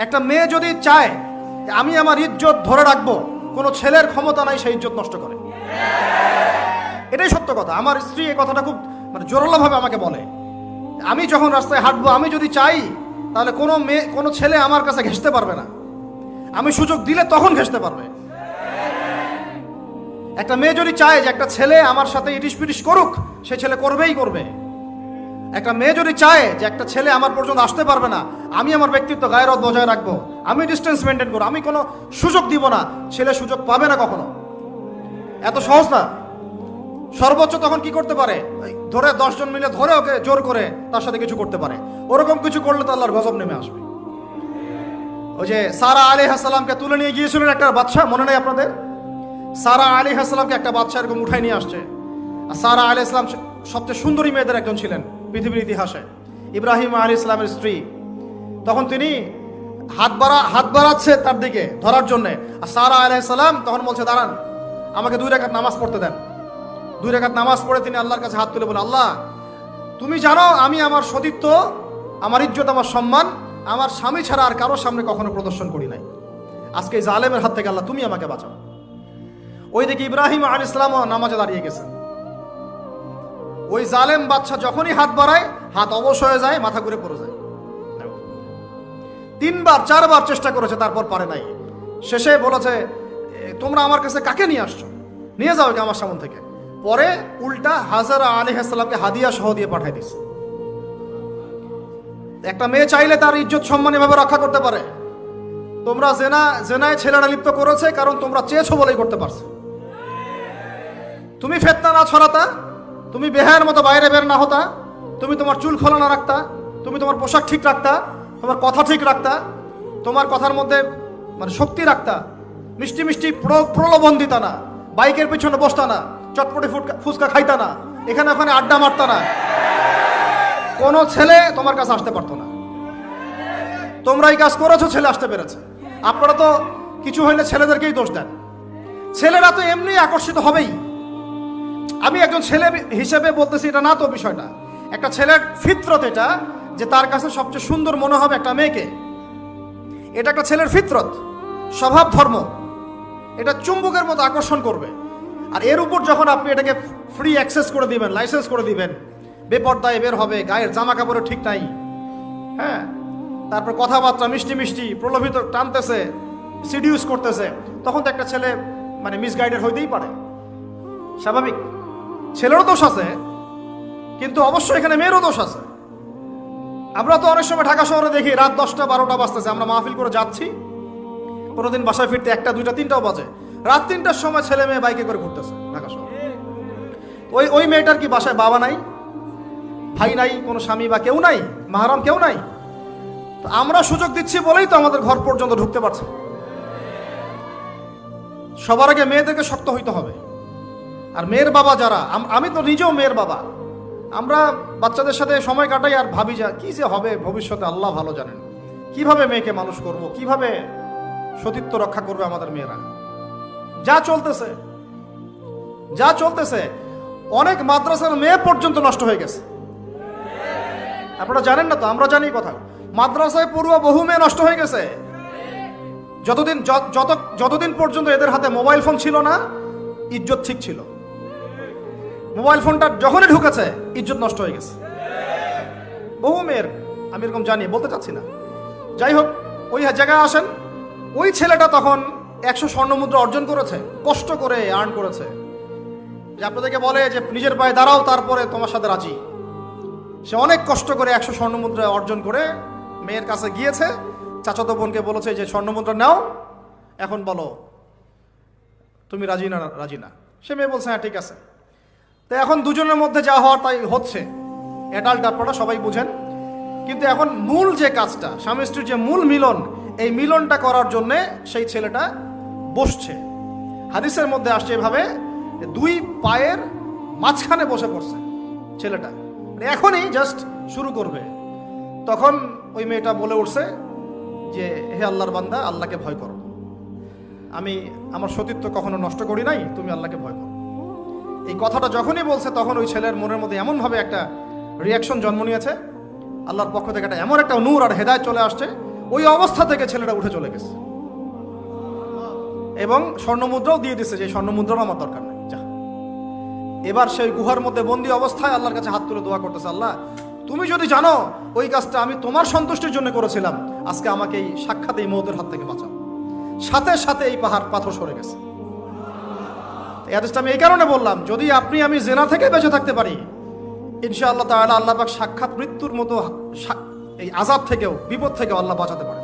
একটা মেয়ে যদি চায় আমি আমার ইজ্জত ধরে রাখবো, কোনো ছেলের ক্ষমতা নাই সেই ইজ্জত নষ্ট করে। এটাই সত্য কথা। আমার স্ত্রী এই কথাটা খুব জোরালোভাবে আমাকে বলে, আমি যখন রাস্তায় হাঁটবো আমি যদি চাই তাহলে কোনো ছেলে আমার কাছে ঘেঁষতে পারবে না, আমি সুযোগ দিলে তখন ঘেঁষতে পারবে। একটা মেয়ে যদি চায় যে একটা ছেলে আমার সাথে ইটিস পিটিস করুক, সে ছেলে করবেই করবে। একটা মেয়ে যদি চায় যে একটা ছেলে আমার পর্যন্ত আসতে পারবে না, আমি আমার ব্যক্তিত্ব গায়রত বজায় রাখবো, আমি ডিস্টেন্স মেনটেন করবো, আমি কোনো সুযোগ দিব না, ছেলে সুযোগ পাবে না কখনো। এত সহজ না। সর্বোচ্চ তখন কি করতে পারে, ধরে 10 জন মিলে ধরে ওকে জোর করে তার সাথে কিছু করতে পারে। ওরকম কিছু করলে তো আল্লাহর গজব নেমে আসবে। ওই যে সারা আলাইহিস সালামকে তুলে নিয়ে গিয়েছিলেন একটা বাদশা, মনে নেই আপনাদের? সারা আলাইহিস সালামকে একটা বাদশা এরকম উঠাই নিয়ে আসছে। আর সারা আলাইহিস সালাম সবচেয়ে সুন্দরী মেয়েদের একজন ছিলেন পৃথিবীর ইতিহাসে, ইব্রাহিম আলাইহিস সালামের স্ত্রী। তখন তিনি হাত বাড়াচ্ছে তার দিকে ধরার জন্যে, আর সারা আলাইহিস সালাম তখন বলছে দাঁড়ান, আমাকে 2 রাকাত নামাজ পড়তে দেন। 2 রাকাত নামাজ পড়ে তিনি আল্লাহর কাছে হাত তুলে বলেন, আল্লাহ তুমি জানো আমি আমার সতীত্ব, আমার ইজ্জত, আমার সম্মান আমার স্বামী ছাড়া আর কারোর সামনে কখনো প্রদর্শন করি নাই। আজকে এই জালেমের হাত থেকে আল্লাহ তুমি আমাকে বাঁচাও। ওই দিকে ইব্রাহিম আলাইহিস সালাম নামাজে দাঁড়িয়ে গেছেন। ওই জালেম বাদশা যখনই হাত বাড়ায়, হাত অবশ হয়ে যায়, মাথা ঘুরে পড়ে যায়। 3বার 4বার চেষ্টা করেছে, তারপর পারে নাই। শেষে বলেছে তোমরা আমার কাছে কাকে নিয়ে আসছো, নিয়ে যাও একে আমার সামনে থেকে। পরে উল্টা হাজারা আলাইহিস সালামকে হাদিয়া সহ দিয়ে পাঠিয়ে দিচ্ছে। একটা মেয়ে চাইলে তার ইজ্জত সম্মান এভাবে রক্ষা করতে পারে। তোমরা জেনায় ছেলেরা লিপ্ত করেছে কারণ তোমরা চেয়েছো বলেই করতে পারছো। তুমি ফিতনা না ছড়াতা, তুমি বেহায়ের মতো বাইরে বের না হতা, তুমি তোমার চুল খোলা না রাখতা, তুমি তোমার পোশাক ঠিক রাখতা, তোমার কথা ঠিক রাখতা, তোমার কথার মধ্যে শক্তি রাখতা, মিষ্টি মিষ্টি প্রলোভন দিতা না, বাইকের পিছনে বসতা না, চটপটি ফুচকা খাইতা না, এখানে ওখানে আড্ডা মারতা না, কোনো ছেলে তোমার কাছে আসতে পারতো না। তোমরা এই কাজ করেছো, ছেলে আসতে পেরেছে। আপনারা তো কিছু হইলে ছেলেদেরকেই দোষ দেন। ছেলেরা তো এমনি আকর্ষিত হবেই। আমি একজন ছেলে হিসেবে বলতেছি এটা না তো বিষয়টা। একটা ছেলের ফিতরত এটা যে তার কাছে সবচেয়ে সুন্দর মনে হবে একটা মেয়েকে। এটা একটা ছেলের ফিতরত, স্বভাব ধর্ম, এটা চুম্বকের মতো আকর্ষণ করবে। আর এর উপর যখন আপনি এটাকে ফ্রি অ্যাক্সেস করে দিবেন, লাইসেন্স করে দিবেন, বেপর্দায় বের হবে, গায়ের জামা কাপড়ও ঠিক নাই, হ্যাঁ, তারপর কথাবার্তা মিষ্টি মিষ্টি প্রলোভিত টানতেছে, সিডিউস করতেছে, তখন তো একটা ছেলে মিসগাইডেড হইতেই পারে, স্বাভাবিক। ছেলেরও দোষ আছে, কিন্তু অবশ্যই এখানে মেয়েরও দোষ আছে। আমরা তো অনেক সময় ঢাকা শহরে দেখি রাত 10টা 12টা বাজতেছে, আমরা মাহফিল করে যাচ্ছি, কোনোদিন বাসায় ফিরতে 1টা 2টা 3টাও বাজে, রাত 3টার সময় ছেলে মেয়ে বাইকে করে ঘুরতেছে ঢাকা শহরে। ওই মেয়েটার কি বাসায় বাবা নাই, ভাই নাই, কোনো স্বামী বা কেউ নাই, মাহরাম কেউ নাই? তো আমরা সুযোগ দিচ্ছি বলেই তো আমাদের ঘর পর্যন্ত ঢুকতে পারছে। সবার আগে মেয়েদেরকে শক্ত হইতে হবে। আর মেয়ের বাবা যারা, আমি তো নিজেও মেয়ের বাবা, আমরা বাচ্চাদের সাথে সময় কাটাই আর ভাবি যা কি যে হবে ভবিষ্যতে আল্লাহ ভালো জানেন। কিভাবে মেয়েকে মানুষ করব, কিভাবে সতীত্ব রক্ষা করবে আমাদের মেয়েরা। যা চলতেছে অনেক মাদ্রাসার মেয়ে পর্যন্ত নষ্ট হয়ে গেছে। আপনারা জানেন না তো, আমরা জানি কথা। মাদ্রাসায় পড়ুয়া বহু মেয়ে নষ্ট হয়ে গেছে। যতদিন পর্যন্ত এদের হাতে মোবাইল ফোন ছিল না, ইজ্জত ঠিক ছিল। মোবাইল ফোনটা যখনই ঢুকেছে, ইজ্জত নষ্ট হয়ে গেছে বহু মেয়ের। আমি এরকম জানি, বলতে চাচ্ছি না। যাই হোক, ওই জায়গায় আসেন, ওই ছেলেটা তখন 100 স্বর্ণমুদ্রা অর্জন করেছে, কষ্ট করে আর্ন করেছে। যে আপনাদেরকে বলে যে নিজের পায়ে দাঁড়াও, তারপরে তোমার সাথে রাজি। সে অনেক কষ্ট করে 100 স্বর্ণমুদ্রা অর্জন করে মেয়ের কাছে গিয়েছে। চাচাতো বোনকে বলেছে যে স্বর্ণমুদ্রা নাও, এখন বলো তুমি রাজি না। সে মেয়ে বলছে হ্যাঁ ঠিক আছে। তো এখন দুজনের মধ্যে যা হওয়ার তাই হচ্ছে, অ্যাডাল্ট আপনারা সবাই বুঝেন। কিন্তু এখন মূল যে কাজটা, স্বামী স্ত্রীর যে মূল মিলন, এই মিলনটা করার জন্যে সেই ছেলেটা বসছে। হাদিসের মধ্যে আসছে এভাবে, 2 পায়ের মাঝখানে বসে পড়ছে ছেলেটা, এখনই জাস্ট শুরু করবে। তখন ওই মেয়েটা বলে উঠছে যে হে আল্লাহর বান্দা, আল্লাহকে ভয় করো, আমি আমার সতীত্ব কখনো নষ্ট করি নাই, তুমি আল্লাহকে ভয় করো। এই কথাটা যখনই বলছে, তখন ওই ছেলের মনের মধ্যে এমনভাবে একটা রিয়াকশন জন্ম নিয়েছে, আল্লাহর পক্ষ থেকে এমন একটা নূর আর হেদায়েত চলে আসছে। ওই অবস্থা থেকে ছেলেটা উঠে চলে গেছে এবং স্বর্ণমুদ্রাও দিয়ে দিচ্ছে, যে স্বর্ণমুদ্রাও আমার দরকার নেই, যা। এবার সেই গুহার মধ্যে বন্দী অবস্থায় আল্লাহর কাছে হাত তুলে দোয়া করতেছে, আল্লাহ তুমি যদি জানো ওই কাজটা আমি তোমার সন্তুষ্টির জন্য করেছিলাম, আজকে আমাকে এই সাক্ষাৎ এই মওতের হাত থেকে বাঁচাও। সাথে সাথে এই পাথর সরে গেছে। এই হাদিসটা আমি এই কারণে বললাম, যদি আপনি আমি জেনা থেকে বেঁচে থাকতে পারি, ইনশাআল্লাহ তাআলা আল্লাহ পাক সাক্ষাৎ মৃত্যুর মতো এই আযাব থেকেও, বিপদ থেকেও আল্লাহ বাঁচাতে পারে।